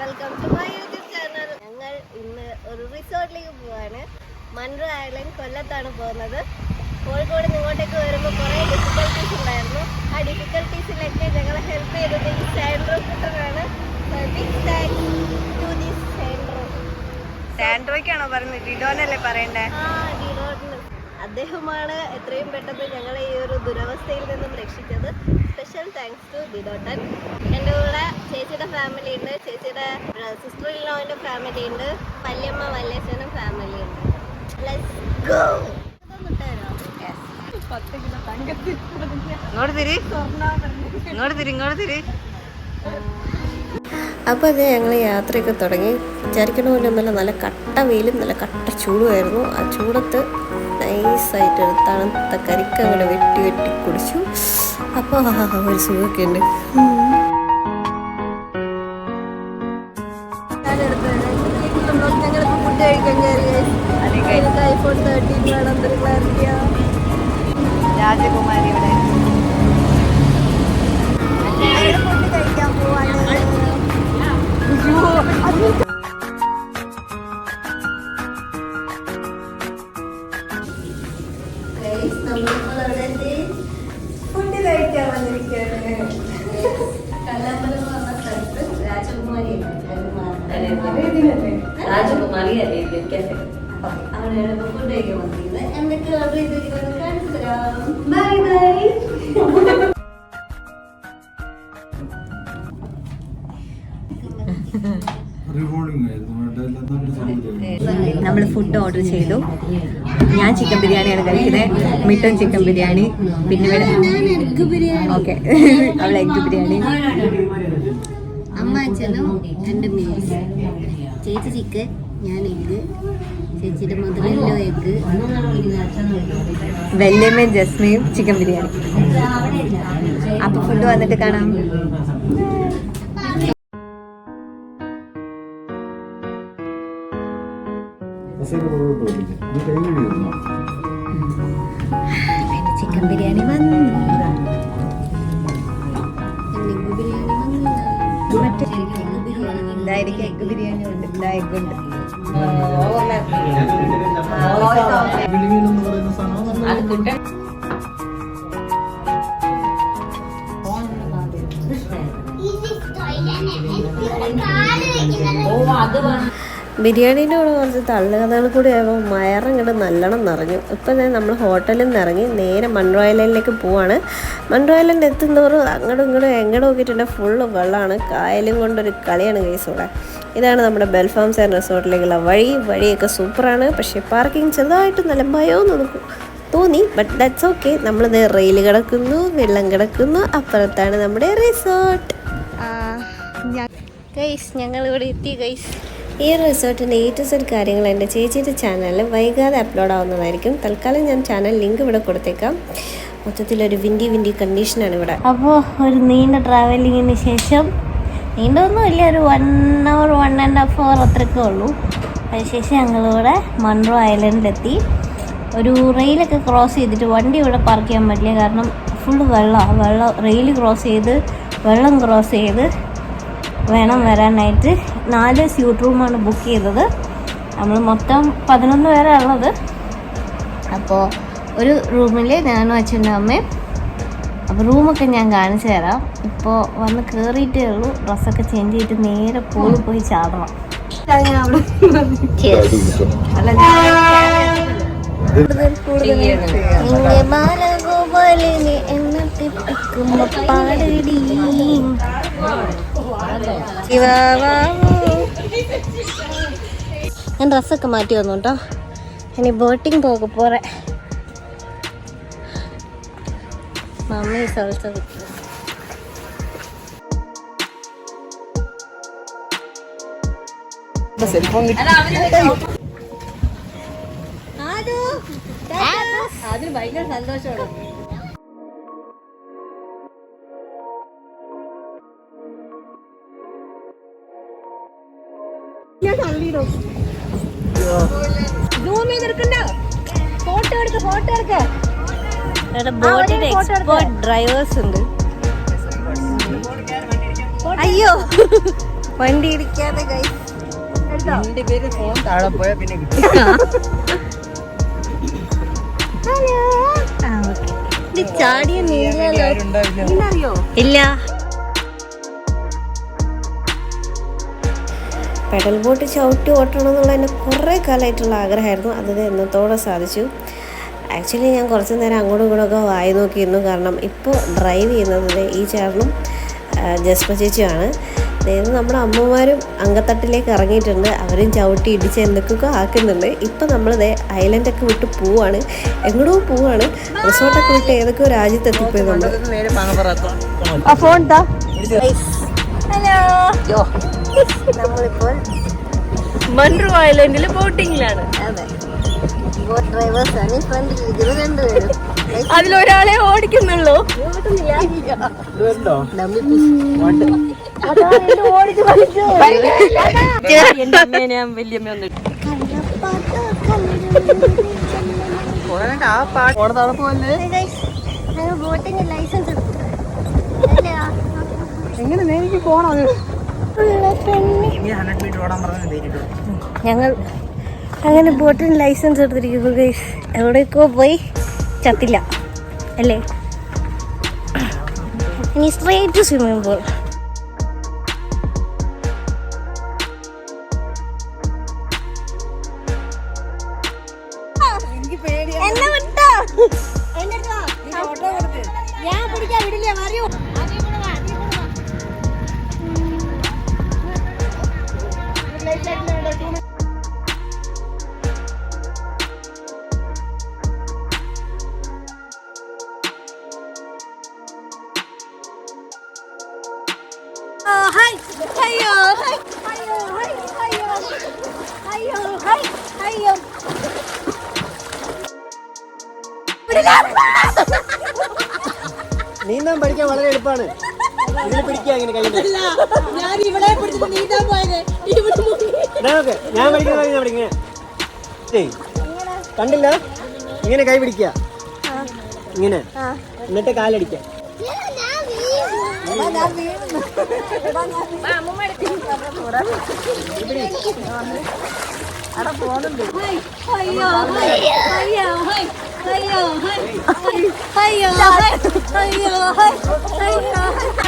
Welcome to my YouTube channel. ഞങ്ങൾ ഇന്ന് ഒരു റിസോർട്ടിലേക്ക് പോവാണ്. മൺട്രോ ഐലൻഡ് കൊല്ലത്താണ് പോകുന്നത്. കോഴിക്കോട് ഇങ്ങോട്ടേക്ക് വരുമ്പോൾ കുറേ ഡിഫിക്കൽട്ടീസ് ഉണ്ടായിരുന്നു. ആ ഡിഫിക്കൽട്ടീസിലൊക്കെ ഞങ്ങളെ ഹെൽപ്പ് ചെയ്തത് ഈ സാൻഡ്രോ കൂട്ടറാണ്. Big thanks to this Sandro. സാൻഡ്രോയ്ക്കാണോ പറയുന്നത്? ഡിഡോനല്ലേ പറയണ്ടേ? ഡിഡോന്. അദ്ദേഹമാണ് എത്രയും പെട്ടെന്ന് ഞങ്ങളെ ഈ ഒരു ദുരവസ്ഥയിൽ നിന്നും രക്ഷിച്ചത്. സ്പെഷ്യൽ താങ്ക്സ് ടു ഡിഡോട്ടൻ. എൻ്റെ കൂടെ ചേച്ചിയുടെ ഫാമിലി ഉണ്ട്, ചേച്ചിയുടെ സിസ്റ്റർ ഇൻ ലോൻ്റെ ഫാമിലി ഉണ്ട്, വല്യമ്മ വല്യച്ഛനും ഫാമിലി ഉണ്ട്. Let's go. അപ്പോൾ അത് ഞങ്ങൾ യാത്രയൊക്കെ തുടങ്ങി. വിചാരിക്കണ പോലെ ഒന്നുമല്ല, നല്ല കട്ട വെയിലും നല്ല കട്ട ചൂടുമായിരുന്നു. ആ ചൂടത്ത് നൈസായിട്ട് ഒരു തണുത്ത കരിക്ക് അങ്ങനെ വെട്ടി വെട്ടി കുടിച്ചു. അപ്പോൾ ഒരു സുഖമൊക്കെ ഉണ്ട്. ഞങ്ങളിപ്പോൾ ഫുഡ് കഴിക്കാൻ കയറി. ഐഫോൺ 13 വേണം, എന്തൊരു ക്ലാരിറ്റിയാ. രാജകുമാരിയുടെ ഫുഡ് കഴിക്കാൻ പോവാണ്. ഫുഡ് കഴിക്കാൻ വന്നിരിക്കുകയാണ്. കല്ലാമ്പലം എന്ന് പറഞ്ഞ സ്ഥലത്ത് രാജകുമാരി അവിടെയാണ് ഫുഡ് കഴിക്കാൻ വന്നിരിക്കുന്നത്. എന്തൊക്കെ ഓർഡർ ചെയ്തിരിക്കുന്നത് കാണിച്ചു തരാം. Bye bye. നമ്മൾ ഫുഡ് ഓർഡർ ചെയ്തു. ഞാൻ ചിക്കൻ ബിരിയാണിയാണ് കഴിക്കുന്നത്, മിട്ടൻ ചിക്കൻ ബിരിയാണി, പിന്നെ എഗ് ബിരിയാണി. ഓക്കെ, അവൾ എഗ് ബിരിയാണി. അമ്മ അച്ഛനും 2 മീൽസ്. ചേച്ചി ചിക്കൻ, ഞാൻ എഗ്. ചേച്ചിയുടെ മധുരല്ലോ എഗ്. വല്യമ്മയും ജസ്മയും ചിക്കൻ ബിരിയാണി. അപ്പൊ ഫുഡ് വന്നിട്ട് കാണാം. ചിക്കൻ ബിരിയാണി വന്നു. ഇതായിരിക്കും എഗ് ബിരിയാണി ഉണ്ട്. ഇതാ എഗ് ഉണ്ട്. ബിരിയാണീൻ്റെ കൂടെ കുറച്ച് തള്ളുകഥകൾ കൂടി ആകുമ്പോൾ വയറങ്ങോട്ട് നല്ലോണം നിറഞ്ഞു. ഇപ്പം നമ്മൾ ഹോട്ടലിൽ നിന്ന് ഇറങ്ങി നേരെ മൺട്രോ ഐലൻഡിലേക്ക് പോവാണ്. മൺട്രോ ഐലൻഡ് എത്തുന്നതോറും അങ്ങോട്ടും ഇങ്ങോട്ടും എങ്ങോട്ട് നോക്കിയിട്ടുണ്ടെങ്കിൽ ഫുള്ള് വെള്ളമാണ്. കായലും കൊണ്ടൊരു കളിയാണ് കേസ് ഇവിടെ. ഇതാണ് നമ്മുടെ ബെൽഫാംസ് ആൻഡ് റിസോർട്ടിലേക്കുള്ള വഴിയൊക്കെ സൂപ്പറാണ്. പക്ഷേ പാർക്കിംഗ് ചെറുതായിട്ട് നല്ല ഭയമൊന്നും തോന്നി. But that's okay. നമ്മളിത് റെയിൽ കിടക്കുന്നു, വെള്ളം കിടക്കുന്നു. അപ്പുറത്താണ് നമ്മുടെ റിസോർട്ട്. ഗൈസ്, ഞങ്ങളിവിടെ എത്തി ഗൈസ്. ഈ റിസോർട്ടിൻ്റെ A to Z കാര്യങ്ങൾ എൻ്റെ ചേച്ചിയുടെ ചാനലിൽ വൈകാതെ അപ്ലോഡ് ആവുന്നതായിരിക്കും. തൽക്കാലം ഞാൻ ചാനൽ ലിങ്ക് ഇവിടെ കൊടുത്തേക്കാം. മൊത്തത്തിലൊരു വിൻഡി കണ്ടീഷനാണ് ഇവിടെ. അപ്പോൾ ഒരു നീണ്ട ട്രാവലിങ്ങിന് ശേഷം, നീണ്ടൊന്നുമില്ല, ഒരു 1 hour 1.5 hour അത്രയൊക്കെ ഉള്ളൂ. അതിനുശേഷം ഞങ്ങളിവിടെ മൺട്രോ ഐലൻഡിലെത്തി. ഒരു റെയിലൊക്കെ ക്രോസ് ചെയ്തിട്ട് വണ്ടി ഇവിടെ പാർക്ക് ചെയ്യാൻ പറ്റില്ല, കാരണം ഫുള്ള് വെള്ളം. റെയിൽ ക്രോസ് ചെയ്ത് വെള്ളം ക്രോസ് ചെയ്ത് വേണം വരാനായിട്ട്. 4 സ്യൂട്ട് റൂമാണ് ബുക്ക് ചെയ്തത്. നമ്മൾ മൊത്തം 11 പേരെ ഉള്ളത്. അപ്പോൾ ഒരു റൂമിൽ ഞാനും അച്ഛനും അമ്മയും. അപ്പോൾ റൂമൊക്കെ ഞാൻ കാണിച്ചു തരാം. ഇപ്പോൾ വന്ന് കയറിയിട്ടേ ഉള്ളൂ. ഡ്രസ്സൊക്കെ ചേഞ്ച് ചെയ്തിട്ട് നേരെ പൂളിൽ പോയി ചാടണം. ബാലഗോപാലിനെ എണ്ണത്തിപ്പിക്കുമ്പോ പാടടി. ഞാൻ ഡ്രസ്സൊക്കെ മാറ്റി വന്നു കേട്ടോ. ഇനി ബോട്ടിങ് പോരെ. മമ്മി സൽസത് അതിന് ഭയങ്കര സന്തോഷമാണ്. ഫോട്ടോ എടുക്ക. ബോട്ടിന്റെ എക്സ്പേർട്ട് ഡ്രൈവേഴ്സ് ഉണ്ട്. അയ്യോ, വണ്ടി ഇടിക്കാതെ ഗൈസ്. ഫോൺ താഴെ പോയാ പിന്നെ കിട്ടും. ചാടിയ നീന്തലോ ഇല്ല. പെഡൽ ബോട്ട് ചവിട്ടി ഓട്ടണം എന്നുള്ള എൻ്റെ കുറേ കാലമായിട്ടുള്ള ആഗ്രഹമായിരുന്നു. അത് എന്നത്തോടെ സാധിച്ചു. ആക്ച്വലി ഞാൻ കുറച്ച് നേരം അങ്ങോട്ടും ഇങ്ങോട്ടൊക്കെ വായി നോക്കിയിരുന്നു. കാരണം ഇപ്പോൾ ഡ്രൈവ് ചെയ്യുന്നത് ഈ ചേട്ടനും ജസ്മ ചേച്ചിയുമാണ്. അതായത് നമ്മുടെ അമ്മമാരും അങ്കത്തട്ടിലേക്ക് ഇറങ്ങിയിട്ടുണ്ട്. അവരും ചവിട്ടി ഇടിച്ച് എന്തൊക്കെയൊക്കെ ആക്കുന്നുണ്ട്. ഇപ്പം നമ്മളിതേ ഐലൻഡൊക്കെ വിട്ട് പോവാണ്, എങ്ങോട്ടോ പോവാണ്. റിസോർട്ടൊക്കെ വിട്ട് ഏതൊക്കെയോ രാജ്യത്തെത്തിപ്പോയി നമ്മൾ. ഹലോ, നമ്മളിപ്പോൾ മൺട്രോ ഐലൻഡില് ബോട്ടിങ്ങിലാണ്. അതെ, ബോട്ട് ഡ്രൈവേഴ്സാണ് ഈ ഫ്രണ്ടിലിരിക്കുന്നത് രണ്ടുപേരും. അതിലൊരാളെ ഓടിക്കുന്നുള്ളൂ. എന്റെ അമ്മേനെ ഞാൻ വല്യമ്മ വന്നിട്ട് ബോട്ടിന് ലൈസൻസ് എങ്ങനെ നേരിക്ക് പോണോ? ഞങ്ങൾ അങ്ങനെ ബോട്ടിന് ലൈസൻസ് എടുത്തിരിക്കുന്നു ഗൈസ്. എവിടേക്കോ പോയി ചത്തില്ല അല്ലേ? ഇനി സ്ട്രേറ്റ് സ്വിമ്മിംഗ് പൂൾ. എന്നെ വിട്ടോ, ഞാൻ പിടിക്കാൻ വിടില്ല. അറിയൂ, നീന്താൻ പഠിക്കാൻ വളരെ എളുപ്പമാണ്. ഇതിനെ പിടിക്കുക ഇങ്ങനെ കയ്യിൽ. ഞാൻ പഠിക്കുന്ന കണ്ടില്ല, ഇങ്ങനെ കൈ പിടിക്കുക, ഇങ്ങനെ, എന്നിട്ട് കാലടിക്കുക.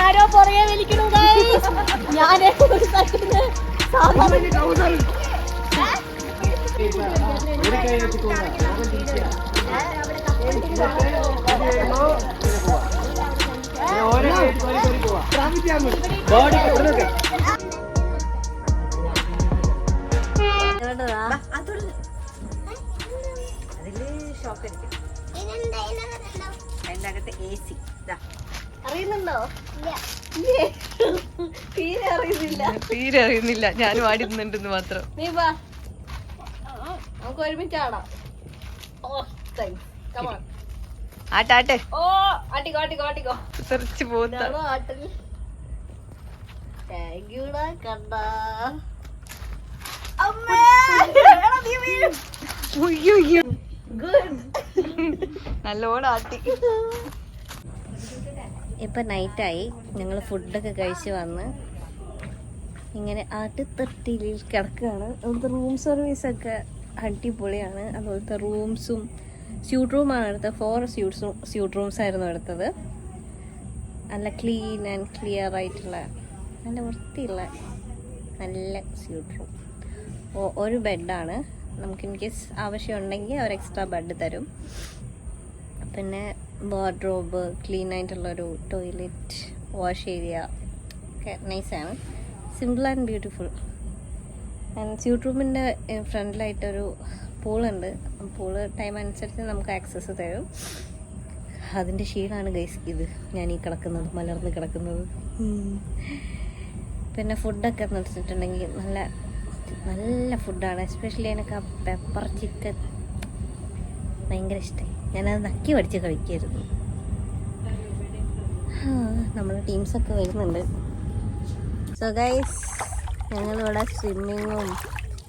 ആരോ പുറകെ വലിക്കണു. ഞാനേ ഒരു സ്ഥലത്തിന് അറിയുന്നുണ്ടോ? തീരെ അറിയുന്നില്ല. ഞാനും ആടുന്നുണ്ടെന്ന് മാത്രം. നീ വാ, നമുക്ക് ഒരുമിച്ചാടാം. ആട്ടെ ഓ, ആട്ടിക്കോ ആട്ടിക്കോ ആട്ടിക്കോ. തെറിച്ച് പോകുന്ന ആട്ടിൽ കണ്ട നല്ലോണം ആട്ടി. ഇപ്പം നൈറ്റായി. ഞങ്ങൾ ഫുഡൊക്കെ കഴിച്ച് വന്ന് ഇങ്ങനെ ആട്ടിത്തട്ടിയിൽ കിടക്കുകയാണ്. അവിടുത്തെ റൂം സർവീസൊക്കെ അടിപൊളിയാണ്. അതുപോലത്തെ റൂംസും സ്യൂട്ട് റൂമാണ് എടുത്തത്. 4 സ്യൂട്ട് റൂംസ് ആയിരുന്നു എടുത്തത്. നല്ല ക്ലീൻ ആൻഡ് ക്ലിയർ ആയിട്ടുള്ള, നല്ല വൃത്തിയുള്ള നല്ല സ്യൂട്ട് റൂം. ഒരു ബെഡാണ്. നമുക്ക് ഇൻ കേസ് ആവശ്യമുണ്ടെങ്കിൽ അവർ എക്സ്ട്രാ ബെഡ് തരും. പിന്നെ വാർഡ്രോബ്, ക്ലീൻ ആയിട്ടുള്ളൊരു ടോയ്ലറ്റ്, വാഷ് ഏരിയ ഒക്കെ നൈസാണ്. Simple and beautiful. And suite റൂമിൻ്റെ ഫ്രണ്ടിലായിട്ടൊരു പൂളുണ്ട്. പൂള് ടൈം അനുസരിച്ച് നമുക്ക് ആക്സസ് തരും. അതിൻ്റെ ഷീഡാണ് ഗൈസ് ഇത് ഞാൻ ഈ കിടക്കുന്നത്, മലർന്ന് കിടക്കുന്നത്. പിന്നെ ഫുഡൊക്കെ എന്ന് വെച്ചിട്ടുണ്ടെങ്കിൽ നല്ല നല്ല ഫുഡാണ്. എസ്പെഷ്യലി എനിക്ക് ആ പെപ്പർ ചിക്കൻ ഭയങ്കര ഇഷ്ടമായി. ഞാനത് നക്കി പഠിച്ച് കഴിക്കായിരുന്നു. നമ്മുടെ ടീംസൊക്കെ വരുന്നുണ്ട്. സോ ഗൈസ്, ഞങ്ങളിവിടെ സ്വിമ്മിങ്ങും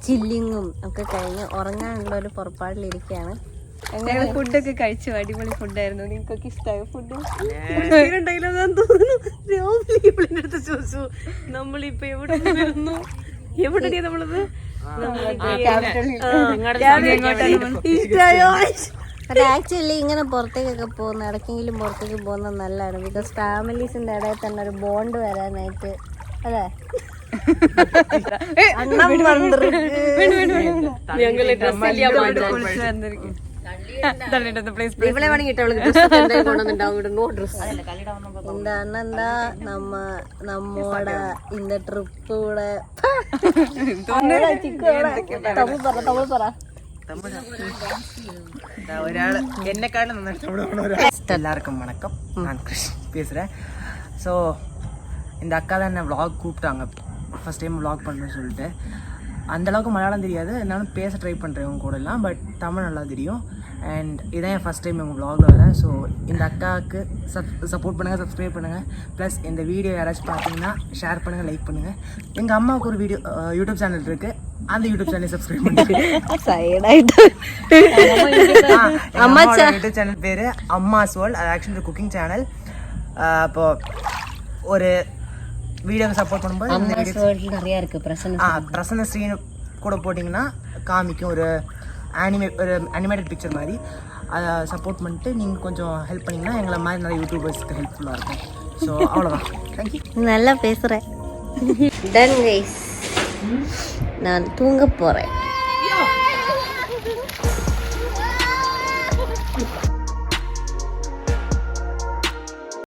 ചില്ലിങ്ങും ഒക്കെ കഴിഞ്ഞ് ഉറങ്ങാനുള്ള ഒരു പുറപ്പാടിലിരിക്കുകയാണ്. ഞങ്ങൾ ഫുഡൊക്കെ കഴിച്ചു. അടിപൊളി ഫുഡായിരുന്നു. നിങ്ങൾക്കൊക്കെ ഇഷ്ടമായ ഫുഡ്? ചോദിച്ചു നമ്മളിപ്പോ എവിടെ വരുന്നു, എവിടെയാ നമ്മളത് ആക്ച്വലി ഇങ്ങനെ പുറത്തേക്കൊക്കെ പോകുന്ന ഇടയ്ക്കെങ്കിലും പുറത്തേക്ക് പോകുന്നത് നല്ലതാണ്. ബിക്കോസ് ഫാമിലീസിന്റെ ഇടയിൽ തന്നെ ഒരു ബോണ്ട് വരാനായിട്ട് അല്ലേ. എന്താ നമ്മോட இந்த ട്രിപ്പ് കൂടെ ഒരാള് എന്നെക്കാളും எல்லாருக்கும் வணக்கம். நான் கிருஷ் பேசுகிறேன். ஸோ இந்த அக்கா தான் என்ன vlog கூப்பிட்டாங்க, ஃபஸ்ட் டைம் vlog பண்ணுறேன்னு சொல்லிட்டு. அந்தளவுக்கு மலையாளம் தெரியாது, என்னாலும் பேச ட்ரை பண்ணுறேன் இவங்க கூட எல்லாம், பட் தமிழ் நல்லா தெரியும். அண்ட் இதான் என் ஃபஸ்ட் டைம் இவங்க vlogல வரேன். ஸோ இந்த அக்காவுக்கு சப்போர்ட் பண்ணுங்கள், சப்ஸ்கிரைப் பண்ணுங்கள். ப்ளஸ் இந்த வீடியோ யாராச்சும் பார்த்தீங்கன்னா ஷேர் பண்ணுங்கள், லைக் பண்ணுங்கள். எங்கள் அம்மாவுக்கு ஒரு வீடியோ யூடியூப் சேனல் இருக்குது, அந்த யூடியூப் சேனலை சப்ஸ்கிரைப் பண்ணுங்கள். யூடியூப் சேனல் பேர் அம்மாஸ் வேர்ல்ட். அது ஆக்சுவலி குக்கிங் சேனல். அப்போது ஒரு வீடியோவை சப்போர்ட் பண்ணும்போது நிறைய இருக்குது. பிரசன்ன ஸ்க்ரீன் கூட போட்டிங்கன்னா காமிக்கும் ஒரு அனிமேட்டட் பிக்சர் மாதிரி. அதை சப்போர்ட் பண்ணிட்டு நீங்கள் கொஞ்சம் ஹெல்ப் பண்ணிங்கன்னா எங்களை மாதிரி நிறைய யூடியூபர்ஸ்க்கு ஹெல்ப்ஃபுல்லாக இருக்கும். ஸோ அவ்வளோதான். தேங்க்யூ. நல்லா பேசுகிறேன். டன் கைஸ், நான் தூங்க போகிறேன்.